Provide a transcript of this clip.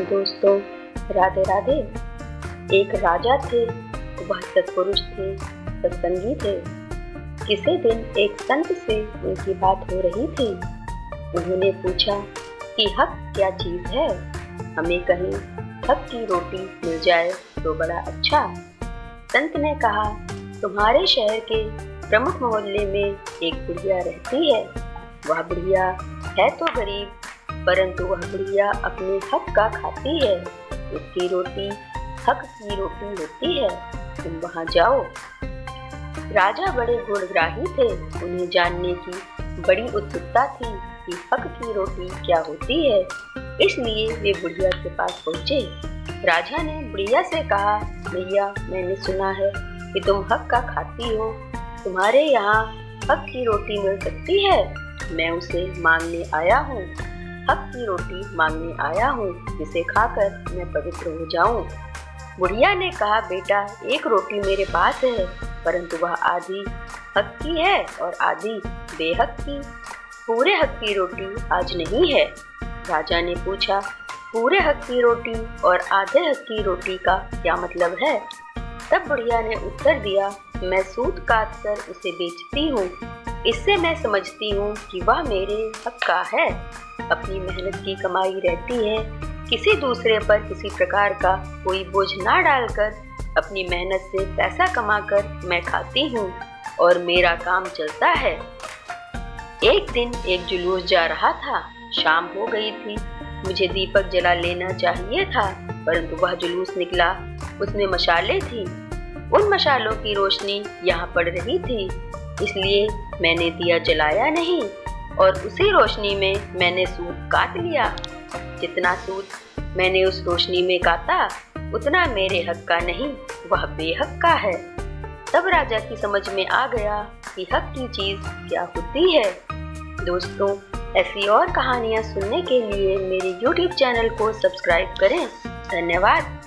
दोस्तों, राधे राधे। एक राजा थे, वह सत्पुरुष थे, सत्संगी थे। किसी दिन एक संत से उनकी बात हो रही थी। उन्होंने पूछा कि हक क्या चीज है। हमें कहीं हक की रोटी मिल जाए तो बड़ा अच्छा। संत ने कहा, तुम्हारे शहर के प्रमुख मोहल्ले में एक बुढ़िया रहती है। वह बुढ़िया है तो गरीब, परंतु वह बुढ़िया अपने हक का खाती है। उसकी रोटी हक की रोटी होती है। तुम वहां जाओ। राजा बड़े गुणग्राही थे। उन्हें जानने की बड़ी उत्सुकता थी कि हक की रोटी क्या होती है। इसलिए वे बुढ़िया के पास पहुंचे। राजा ने बुढ़िया से कहा, भैया, मैंने सुना है कि तुम हक का खाती हो। तुम्हारे यहाँ हक की रोटी मिल सकती है? मैं उसे मांगने आया हूँ। हक की रोटी मांगने आया हूँ, जिसे खाकर मैं पवित्र हो जाऊं। बुढ़िया ने कहा, बेटा, एक रोटी मेरे पास है, परंतु वह आधी हक की है और आधी बेहक की। पूरे हक की रोटी आज नहीं है। राजा ने पूछा, पूरे हक की रोटी और आधे हक की रोटी का क्या मतलब है? तब बुढ़िया ने उत्तर दिया, मैं सूत काट कर उसे बेचती हूँ। इससे मैं समझती हूँ कि वह मेरे हक का है। अपनी मेहनत की कमाई रहती है। किसी दूसरे पर किसी प्रकार का कोई बोझ ना डालकर अपनी मेहनत से पैसा कमाकर मैं खाती हूँ और मेरा काम चलता है। एक दिन एक जुलूस जा रहा था। शाम हो गई थी। मुझे दीपक जला लेना चाहिए था, परंतु वह जुलूस निकला। उसमें मशालें थी। उन मशालों की रोशनी यहाँ पड़ रही थी, इसलिए मैंने दिया जलाया नहीं और उसी रोशनी में मैंने सूत काट लिया। जितना सूत मैंने उस रोशनी में काटा, उतना मेरे हक का नहीं, वह बेहक का है। तब राजा की समझ में आ गया कि हक की चीज क्या होती है। दोस्तों, ऐसी और कहानियां सुनने के लिए मेरे YouTube चैनल को सब्सक्राइब करें। धन्यवाद।